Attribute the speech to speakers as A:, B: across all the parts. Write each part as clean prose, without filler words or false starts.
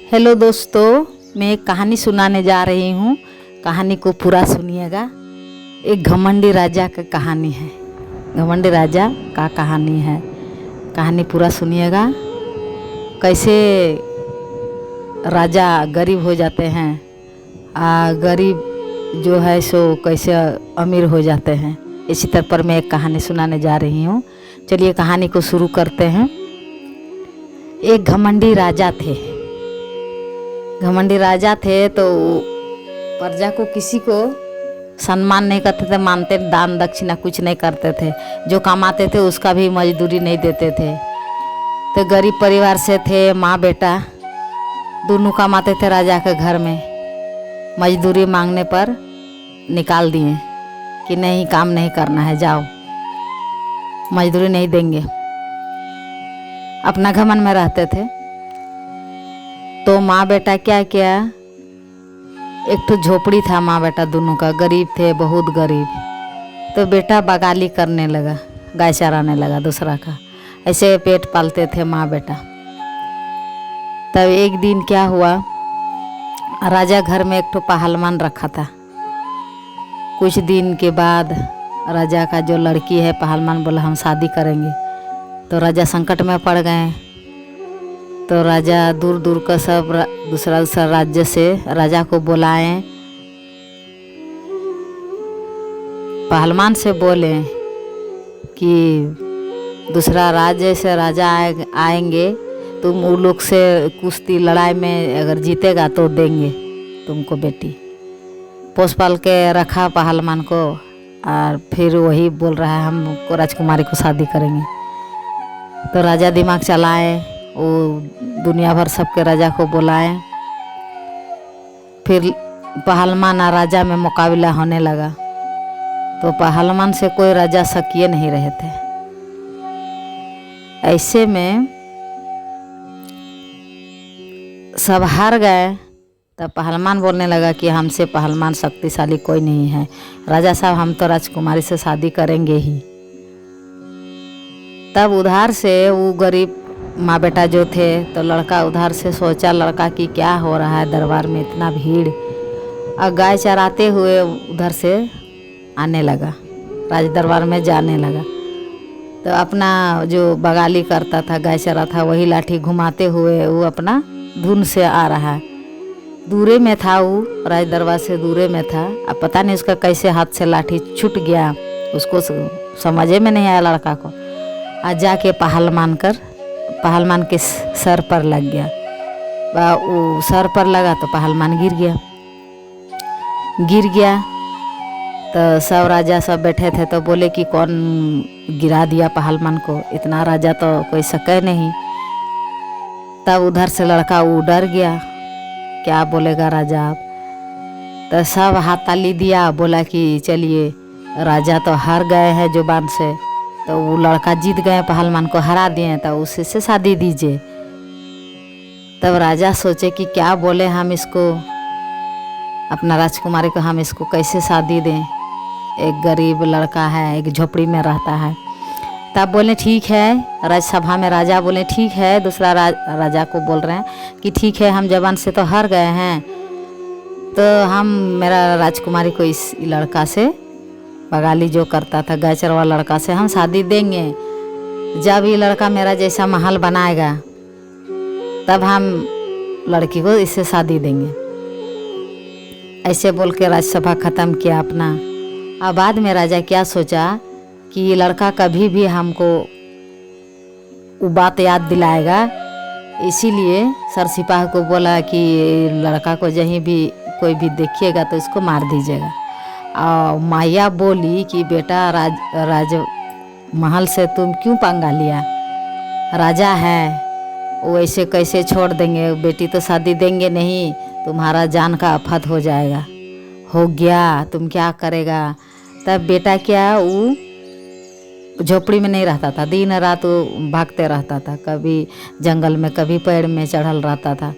A: Hello दोस्तों, मैं एक कहानी सुनाने जा रही हूँ। कहानी को पूरा सुनिएगा। एक घमंडी राजा की कहानी है। घमंडी राजा का कहानी है। कहानी पूरा सुनिएगा। कैसे राजा गरीब हो जाते हैं, गरीब जो है सो कैसे अमीर हो जाते हैं। इसी तरह पर मैं एक कहानी सुनाने जा रही हूँ। चलिए कहानी को शुरू करते हैं। एक घमंडी राजा थे। घमंडी राजा थे तो प्रजा को किसी को सम्मान नहीं करते थे, मानते, दान दक्षिणा कुछ नहीं करते थे। जो कमाते थे उसका भी मजदूरी नहीं देते थे। तो गरीब परिवार से थे, माँ बेटा दोनों कमाते थे। राजा के घर में मजदूरी मांगने पर निकाल दिए कि नहीं, काम नहीं करना है, जाओ, मजदूरी नहीं देंगे। अपना घमंड में रहते थे। तो माँ बेटा क्या किया, एक तो झोपड़ी था माँ बेटा दोनों का, गरीब थे, बहुत गरीब। तो बेटा बगाली करने लगा, गाय चराने लगा दूसरा का। ऐसे पेट पालते थे माँ बेटा। तब एक दिन क्या हुआ, राजा घर में एक तो पहलवान रखा था। कुछ दिन के बाद राजा का जो लड़की है, पहलवान बोला हम शादी करेंगे। तो राजा संकट में पड़ गए। तो राजा दूर दूर का सब दूसरा राज्य से राजा को बुलाएं। पहलवान से बोले कि दूसरा राज्य से राजा आएंगे, तुम उन लोग से कुश्ती लड़ाई में अगर जीतेगा तो देंगे तुमको बेटी। पोस पाल के रखा पहलवान को, और फिर वही बोल रहा है हमको राजकुमारी को शादी करेंगे। तो राजा दिमाग चलाए, वो दुनिया भर सबके राजा को बुलाए। फिर पहलवान और राजा में मुकाबला होने लगा। तो पहलवान से कोई राजा शकीय नहीं रहे थे। ऐसे में सब हार गए। तब पहलवान बोलने लगा कि हमसे पहलवान शक्तिशाली कोई नहीं है। राजा साहब, हम तो राजकुमारी से शादी करेंगे ही। तब उधार से वो गरीब माँ बेटा जो थे, तो लड़का उधार से सोचा, लड़का की क्या हो रहा है दरबार में इतना भीड़। और गाय चराते हुए उधर से आने लगा, राज दरबार में जाने लगा। तो अपना जो बगाली करता था, गाय चरा था, वही लाठी घुमाते हुए वो अपना धुन से आ रहा है। दूरे में था वो, राज दरबार से दूरे में था। अब पता नहीं उसका कैसे हाथ से लाठी छूट गया, उसको समझे में नहीं आया लड़का को। आज जाके पहलवान के सर पर लग गया। वो सर पर लगा तो पहलवान गिर गया। तो सब राजा सब बैठे थे, तो बोले कि कौन गिरा दिया पहलवान को, इतना राजा तो कोई सके नहीं। तब उधर से लड़का वो डर गया, क्या बोलेगा राजा आप। तो सब हाथ ताली दिया, बोला कि चलिए राजा तो हार गए हैं जुबान से। तो वो लड़का जीत गए, पहलवान को हरा दिए, तो उसी से शादी दीजिए। तब राजा सोचे कि क्या बोले हम इसको, अपना राजकुमारी को हम इसको कैसे शादी दें। एक गरीब लड़का है, एक झोपड़ी में रहता है। तब बोले ठीक है, राजसभा में राजा बोले ठीक है। दूसरा राजा को बोल रहे हैं कि ठीक है, हम जबान से तो हार गए हैं, तो हम मेरा राजकुमारी को इस लड़का से, बगाली जो करता था गाय चरवा लड़का से हम शादी देंगे। जब ये लड़का मेरा जैसा महल बनाएगा तब हम लड़की को इससे शादी देंगे। ऐसे बोल के राज्यसभा ख़त्म किया अपना। अब बाद में राजा क्या सोचा कि ये लड़का कभी भी हमको वो बात याद दिलाएगा, इसीलिए सर सिपाही को बोला कि लड़का को जहीं भी कोई भी देखिएगा तो इसको मार दीजिएगा। और माया बोली कि बेटा राज महल से तुम क्यों पंगा लिया, राजा है वो ऐसे कैसे छोड़ देंगे, बेटी तो शादी देंगे नहीं, तुम्हारा जान का आफत हो जाएगा। हो गया, तुम क्या करेगा। तब बेटा क्या, वो झोपड़ी में नहीं रहता था, दिन रात वो भागते रहता था, कभी जंगल में कभी पेड़ में चढ़ल रहता था।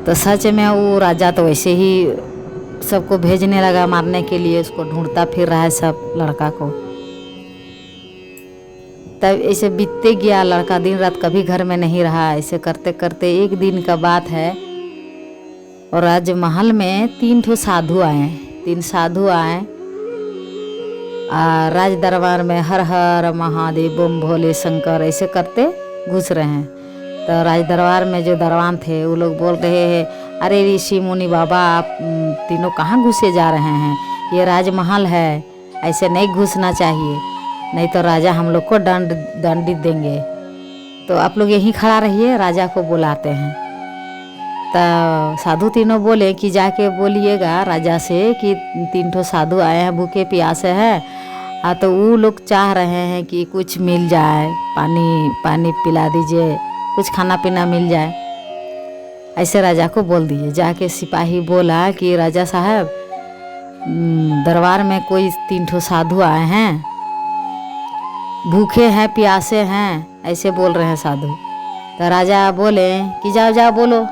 A: तो सच में वो राजा तो वैसे ही सबको भेजने लगा मारने के लिए, उसको ढूंढता फिर रहा है सब लड़का को। तब ऐसे बीतते गया लड़का, दिन रात कभी घर में नहीं रहा। ऐसे करते करते एक दिन का बात है, और राजमहल में 3 ठो साधु आए। 3 साधु आए राज दरबार में हर हर महादेव बम भोले शंकर ऐसे करते घुस रहे हैं। तो राज दरबार में जो दरबान थे वो लोग बोल रहे हैं, अरे ऋषि मुनि बाबा, आप तीनों कहाँ घुसे जा रहे हैं? ये राजमहल है, ऐसे नहीं घुसना चाहिए, नहीं तो राजा हम लोग को दंडित देंगे। तो आप लोग यहीं खड़ा रहिए, राजा को बुलाते हैं। तो साधु तीनों बोले कि जाके बोलिएगा राजा से कि 3 ठो साधु आए हैं, भूखे प्यासे हैं। तो वो लोग चाह रहे हैं कि कुछ मिल जाए, पानी पिला दीजिए, कुछ खाना पीना मिल जाए। ऐसे राजा को बोल दिए। जाके सिपाही बोला कि राजा साहब, दरबार में कोई 3 ठो साधु आए हैं, भूखे हैं प्यासे हैं, ऐसे बोल रहे हैं साधु। तो राजा बोले कि जाओ जाओ बोलो,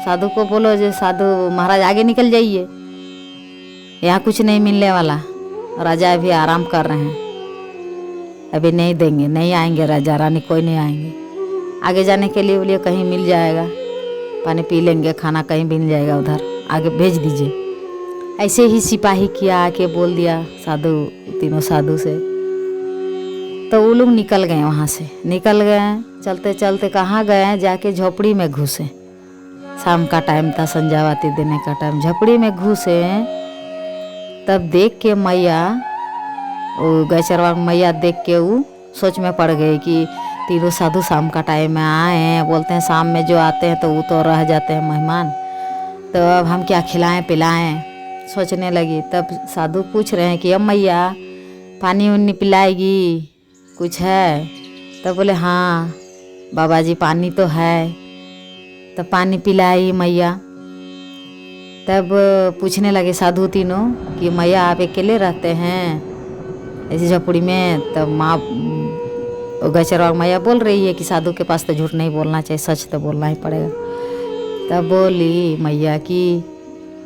A: साधु को बोलो जो साधु महाराज आगे निकल जाइए, यहाँ कुछ नहीं मिलने वाला। राजा अभी आराम कर रहे हैं, अभी नहीं देंगे, नहीं आएंगे राजा रानी, कोई नहीं आएंगे। आगे जाने के लिए बोलिए कहीं मिल जाएगा, पानी पी लेंगे, खाना कहीं मिल जाएगा, उधर आगे भेज दीजिए। ऐसे ही सिपाही किया, आके बोल दिया साधु, तीनों साधु से। तो वो लोग निकल गए, वहाँ से निकल गए। चलते चलते कहाँ गए, जाके झोपड़ी में घुसे। शाम का टाइम था, संध्यावाती देने का टाइम। झोपड़ी में घुसे, तब देख के मैया, वो गैचरवा मैया देख के वो सोच में पड़ गई कि तीनों साधु शाम का टाइम में आए हैं। बोलते हैं शाम में जो आते हैं तो वो तो रह जाते हैं मेहमान, तो अब हम क्या खिलाएं पिलाएं, सोचने लगी। तब साधु पूछ रहे हैं कि अब मैया पानी उन्नी पिलाएगी, कुछ है? तब बोले हाँ बाबा जी पानी तो है। तब पानी पिलाई मैया। तब पूछने लगे साधु तीनों कि मैया आप अकेले रहते हैं ऐसी झोपड़ी में? तब माँ गचरवा मैया बोल रही है कि साधु के पास तो झूठ नहीं बोलना चाहिए, सच तो बोलना ही पड़ेगा। तब बोली मैया कि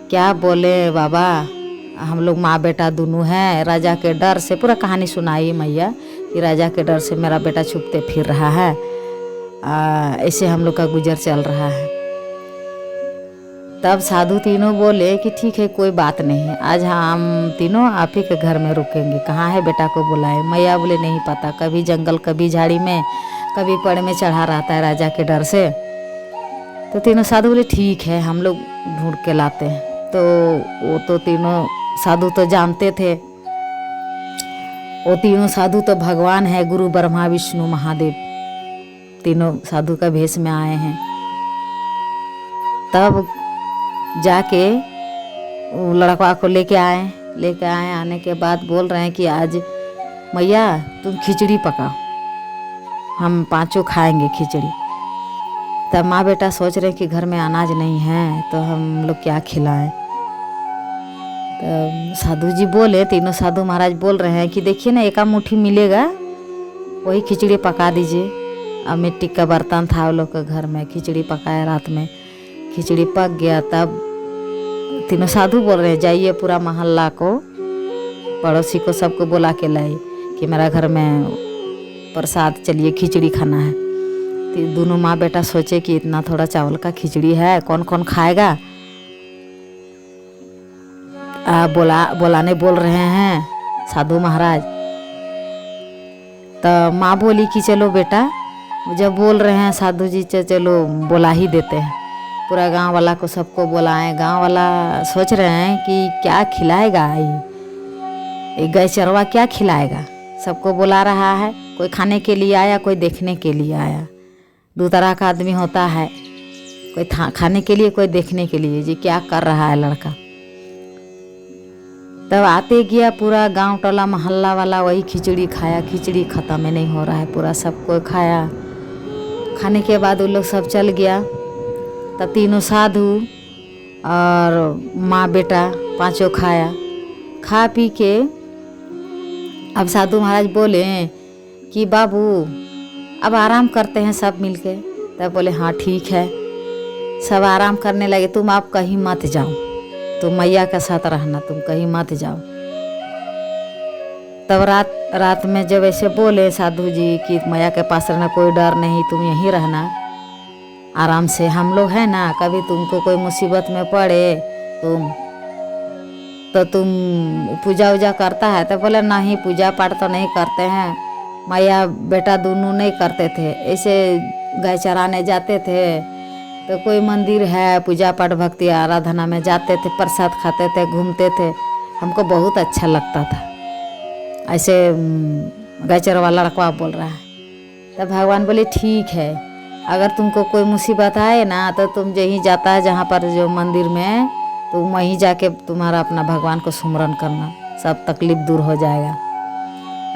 A: क्या बोले बाबा, हम लोग माँ बेटा दोनों हैं, राजा के डर से पूरा कहानी सुनाई मैया कि राजा के डर से मेरा बेटा छुपते फिर रहा है, ऐसे हम लोग का गुजर चल रहा है। तब साधु तीनों बोले कि ठीक है कोई बात नहीं, आज हम तीनों आप ही के घर में रुकेंगे। कहाँ है बेटा को बुलाए? मैया बोले नहीं पता, कभी जंगल कभी झाड़ी में कभी पेड़ में चढ़ा रहता है राजा के डर से। तो तीनों साधु बोले ठीक है हम लोग ढूंढ के लाते हैं। तो वो तो तीनों साधु तो जानते थे, वो तीनों साधु तो भगवान है, गुरु ब्रह्मा विष्णु महादेव, तीनों साधु का भेष में आए हैं। तब जाके वो लड़का को लेके आए। आने के बाद बोल रहे हैं कि आज मैया तुम खिचड़ी पकाओ, हम पांचों खाएंगे खिचड़ी। तब माँ बेटा सोच रहे कि घर में अनाज नहीं है तो हम लोग क्या खिलाएं। तब साधु जी बोले, तीनों साधु महाराज बोल रहे हैं कि देखिए ना एक मुट्ठी मिलेगा, वही खिचड़ी पका दीजिए। अब मिट्टी का बर्तन था वो लोग के घर में, खिचड़ी पकाया रात में, खिचड़ी पक गया। तब तीनों साधु बोल रहे हैं जाइए पूरा मोहल्ला को, पड़ोसी को सबको बुला के लाइए कि मेरा घर में प्रसाद, चलिए खिचड़ी खाना है। तो दोनों माँ बेटा सोचे कि इतना थोड़ा चावल का खिचड़ी है, कौन कौन खाएगा? बुलाने बोल रहे हैं साधु महाराज। तो माँ बोली कि चलो बेटा, जब बोल रहे हैं साधु जी चलो बुला ही देते हैं। पूरा गांव वाला को सबको बुलाएं। गांव वाला सोच रहे हैं कि क्या खिलाएगा ये गैचरवा, क्या खिलाएगा? सबको बुला रहा है, कोई खाने के लिए आया, कोई देखने के लिए आया। 2 तरह का आदमी होता है, कोई खाने के लिए, कोई देखने के लिए, जी क्या कर रहा है लड़का। तब आते गया पूरा गांव टोला मोहल्ला वाला वही खिचड़ी खाया, खिचड़ी ख़त्म ही नहीं हो रहा है, पूरा सबको खाया। खाने के बाद वो लोग सब चल गया। तब तीनों साधु और माँ बेटा पांचों खाया। खा पी के अब साधु महाराज बोले कि बाबू अब आराम करते हैं सब मिलके। तब बोले हाँ ठीक है। सब आराम करने लगे। तुम आप कहीं मत जाओ, तुम मैया के साथ रहना, तुम कहीं मत जाओ। तब रात रात में जब ऐसे बोले साधु जी कि मैया के पास रहना, कोई डर नहीं, तुम यहीं रहना आराम से, हम लोग हैं ना, कभी तुमको कोई मुसीबत में पड़े तुम पूजा वूजा करता है? तो बोले नहीं, पूजा पाठ तो नहीं करते हैं, मैया बेटा दोनों नहीं करते थे, ऐसे गाय चराने जाते थे, तो कोई मंदिर है, पूजा पाठ भक्ति आराधना में जाते थे, प्रसाद खाते थे, घूमते थे, हमको बहुत अच्छा लगता था। ऐसे गाय चरवा लड़का बोल रहा है। तब भगवान बोले ठीक है, अगर तुमको कोई मुसीबत आए ना तो तुम यहीं जाता है जहाँ पर जो मंदिर में, तो वहीं जाके तुम्हारा अपना भगवान को सुमरन करना, सब तकलीफ दूर हो जाएगा।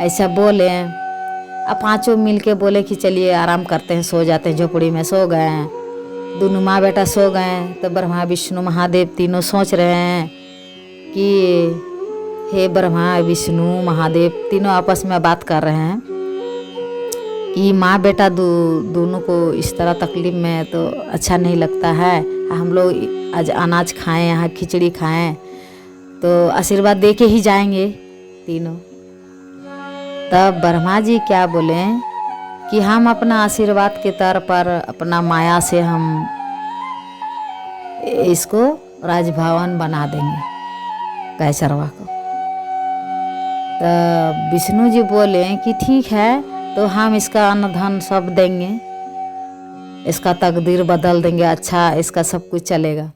A: ऐसा बोले। अब पांचों मिल के बोले कि चलिए आराम करते हैं, सो जाते हैं, झोपड़ी में सो गए हैं, दोनों माँ बेटा सो गए। तो ब्रह्मा विष्णु महादेव तीनों सोच रहे हैं कि हे ब्रह्मा विष्णु महादेव, तीनों आपस में बात कर रहे हैं कि माँ बेटा दोनों को इस तरह तकलीफ में तो अच्छा नहीं लगता है, हम लोग आज अनाज खाएं, यहाँ खिचड़ी खाएं तो आशीर्वाद दे के ही जाएंगे तीनों। तब ब्रह्मा जी क्या बोले कि हम अपना आशीर्वाद के तौर पर अपना माया से हम इसको राजभवन बना देंगे गाय चरवा को। तब विष्णु जी बोले कि ठीक है, तो हम इसका अन्न धन सब देंगे, इसका तकदीर बदल देंगे, अच्छा इसका सब कुछ चलेगा।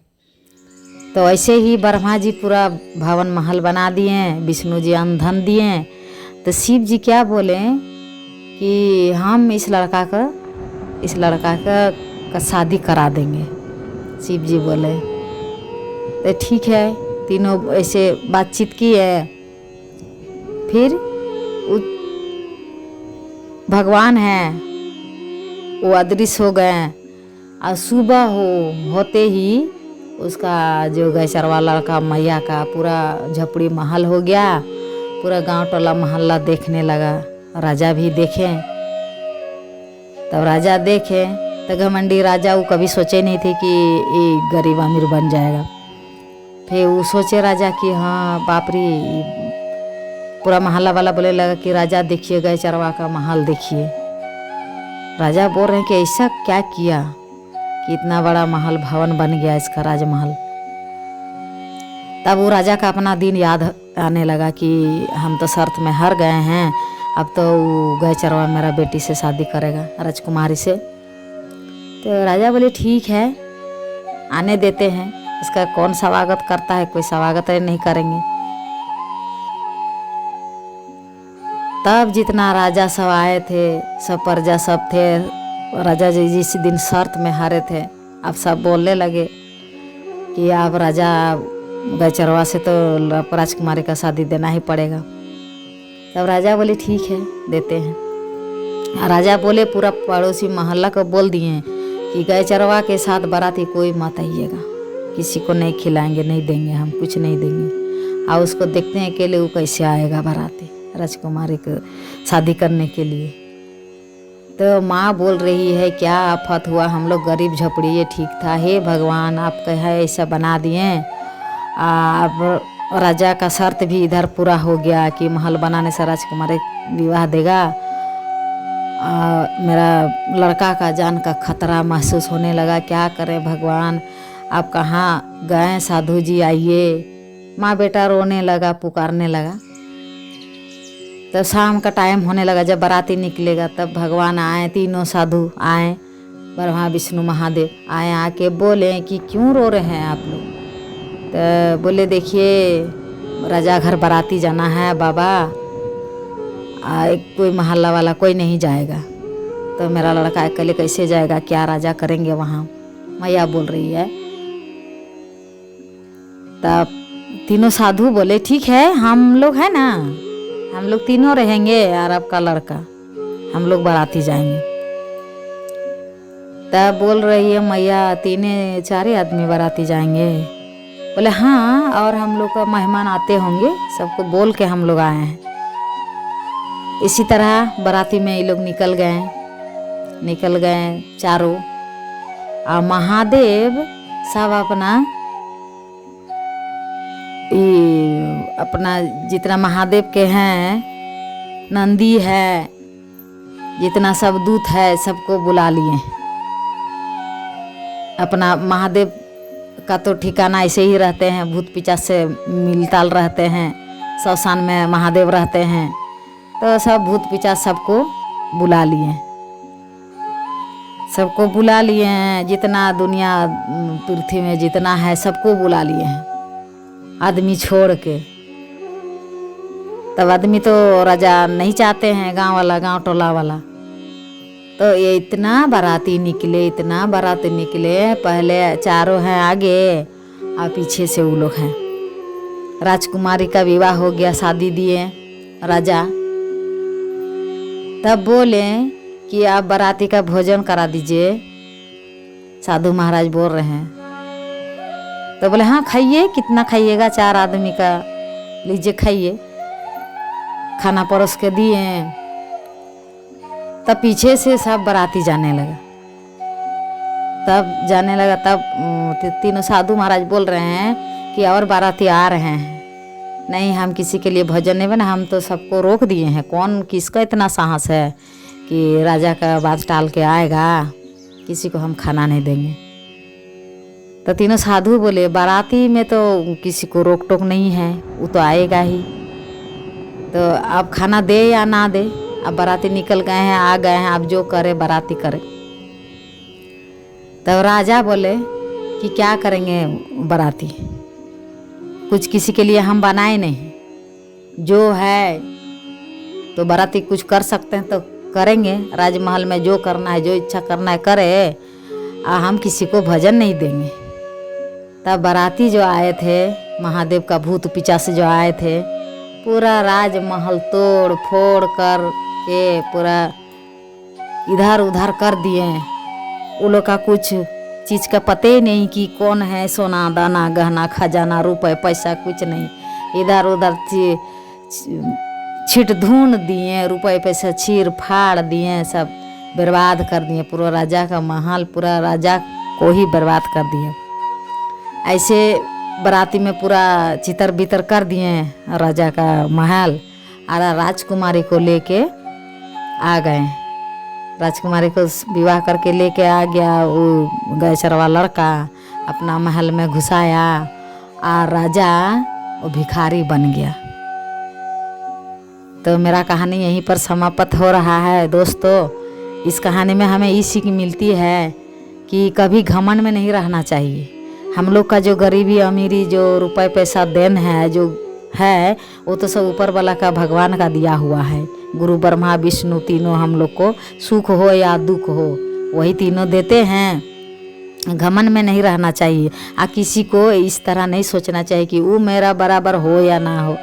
A: तो ऐसे ही ब्रह्मा जी पूरा भवन महल बना दिए, विष्णु जी अन्न धन दिए। तो शिव जी क्या बोले कि हम इस लड़का का शादी करा देंगे। शिव जी बोले तो ठीक है, तीनों ऐसे बातचीत की है। फिर भगवान है वो अदृश्य हो गए और सुबह होते ही उसका जो गाय चरवा लड़का मैया का पूरा झोपड़ी महल हो गया, पूरा गांव टोला मोहल्ला देखने लगा। राजा भी देखे। तब राजा देखे तो घमंडी राजा, वो कभी सोचे नहीं थे कि ये गरीब अमीर बन जाएगा। फिर वो सोचे राजा कि हाँ बाप रे, पूरा मोहल्ला वाला बोले लगा कि राजा देखिए गाय चरवा का महल देखिए। राजा बोल रहे हैं कि ऐसा क्या किया कि इतना बड़ा महल भवन बन गया इसका राजमहल। तब वो राजा का अपना दिन याद आने लगा कि हम तो शर्त में हार गए हैं, अब तो गाय चरवा मेरा बेटी से शादी करेगा, राजकुमारी से। तो राजा बोले ठीक है, आने देते हैं, इसका कौन स्वागत करता है, कोई स्वागत नहीं करेंगे। तब जितना राजा सब आए थे, सब प्रजा सब थे, राजा जी जिस दिन शर्त में हारे थे, अब सब बोलने लगे कि अब राजा गाय चरवा से तो राजकुमारी का शादी देना ही पड़ेगा। तब राजा बोले ठीक है, देते हैं। राजा बोले पूरा पड़ोसी मोहल्ला को बोल दिए कि गाय चरवा के साथ बाराती कोई मत आइएगा, किसी को नहीं खिलाएंगे, नहीं देंगे, हम कुछ नहीं देंगे। और उसको देखते हैं अकेले वो कैसे आएगा बाराती राजकुमारी को शादी करने के लिए। तो माँ बोल रही है क्या आफत हुआ, हम लोग गरीब झोपड़ी, ये ठीक था, हे भगवान आप कहे ऐसा बना दिए। अब राजा का शर्त भी इधर पूरा हो गया कि महल बनाने से राजकुमारी विवाह देगा। मेरा लड़का का जान का खतरा महसूस होने लगा, क्या करें भगवान, आप कहाँ गए, साधु जी आइए। माँ बेटा रोने लगा, पुकारने लगा। तब शाम का टाइम होने लगा, जब बाराती निकलेगा तब भगवान आए, तीनों साधु आए, ब्रह्मा विष्णु महादेव आए, आके बोले कि क्यों रो रहे हैं आप लोग। तो बोले देखिए राजा घर बाराती जाना है बाबा, कोई मोहल्ला वाला कोई नहीं जाएगा, तो मेरा लड़का अकेले कैसे जाएगा, क्या राजा करेंगे वहाँ, मैया बोल रही है। तब तीनों साधु बोले ठीक है, हम लोग है ना, हम लोग तीनों रहेंगे और आपका लड़का, हम लोग बाराती जाएंगे। तब बोल रही है मैया तीन चार आदमी बाराती जाएंगे। बोले हाँ, और हम लोग का मेहमान आते होंगे, सबको बोल के हम लोग आए हैं। इसी तरह बाराती में ये लोग निकल गए चारों। और महादेव सब अपना जितना महादेव के हैं नंदी है, जितना सब दूत है सबको बुला लिए। अपना महादेव का तो ठिकाना ऐसे ही रहते हैं, भूत पिशाच से मिलताल रहते हैं, शमशान में महादेव रहते हैं, तो सब भूत पिशाच सबको बुला लिए, सबको बुला लिए हैं। जितना दुनिया पृथ्वी में जितना है सबको बुला लिए हैं, आदमी छोड़ के। तब आदमी तो राजा नहीं चाहते हैं, गांव वाला, गांव टोला वाला। तो ये इतना बाराती निकले, इतना बाराती निकले, पहले चारों हैं आगे और पीछे से वो लोग हैं। राजकुमारी का विवाह हो गया, शादी दिए राजा। तब बोले कि आप बाराती का भोजन करा दीजिए, साधु महाराज बोल रहे हैं। तो बोले हाँ खाइए, कितना खाइएगा, 4 आदमी का लीजिए खाइए। खाना परोस के दिए। तब पीछे से सब बाराती जाने लगा, तब जाने लगा। तब तीनों साधु महाराज बोल रहे हैं कि और बाराती आ रहे हैं, नहीं हम किसी के लिए भोजन नहीं बना, हम तो सबको रोक दिए हैं। कौन किसका इतना साहस है कि राजा का बात टाल के आएगा, किसी को हम खाना नहीं देंगे। तो तीनों साधु बोले बाराती में तो किसी को रोक टोक नहीं है, वो तो आएगा ही, तो आप खाना दे या ना दे, अब बाराती निकल गए हैं, आ गए हैं, आप जो करे बाराती करे। तब राजा बोले कि क्या करेंगे बाराती, कुछ किसी के लिए हम बनाए नहीं, जो है तो बाराती कुछ कर सकते हैं तो करेंगे, राजमहल में जो करना है, जो इच्छा करना है करे, हम किसी को भजन नहीं देंगे। तब बाराती जो आए थे, महादेव का भूत पिशाच जो आए थे, पूरा राजमहल तोड़ फोड़ कर के पूरा इधर उधर कर दिए। वो लोग का कुछ चीज़ का पता ही नहीं कि कौन है, सोना दाना गहना खजाना रुपए पैसा कुछ नहीं, इधर उधर छिट धून दिए, रुपए पैसा चीर फाड़ दिए, सब बर्बाद कर दिए। पूरा राजा का महल, पूरा राजा को ही बर्बाद कर दिए। ऐसे बाराती में पूरा चितर बितर कर दिए राजा का महल, और राजकुमारी को लेके आ गए। राजकुमारी को विवाह करके लेके आ गया वो गैसरवा लड़का, अपना महल में घुसाया, और राजा वो भिखारी बन गया। तो मेरा कहानी यहीं पर समाप्त हो रहा है दोस्तों। इस कहानी में हमें ये सीख मिलती है कि कभी घमंड में नहीं रहना चाहिए। हम लोग का जो गरीबी अमीरी, जो रुपए पैसा देन है, जो है वो तो सब ऊपर वाला का, भगवान का दिया हुआ है। गुरु ब्रह्मा विष्णु तीनों हम लोग को सुख हो या दुख हो वही तीनों देते हैं। घमंड में नहीं रहना चाहिए, किसी को इस तरह नहीं सोचना चाहिए कि वो मेरा बराबर हो या ना हो,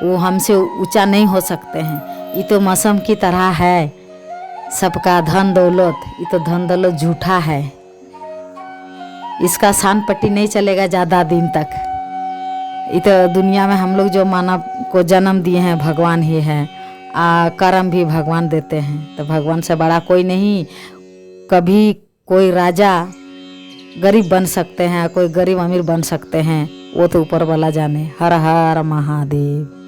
A: वो हमसे ऊंचा नहीं हो सकते हैं। ये तो मौसम की तरह है, सबका धन दौलत, ये तो धन दौलत झूठा है, इसका शान पट्टी नहीं चलेगा ज़्यादा दिन तक। ये तो दुनिया में हम लोग जो मानव को जन्म दिए हैं भगवान ही है, कर्म भी भगवान देते हैं, तो भगवान से बड़ा कोई नहीं। कभी कोई राजा गरीब बन सकते हैं, कोई गरीब अमीर बन सकते हैं, वो तो ऊपर वाला जाने। हर हर महादेव।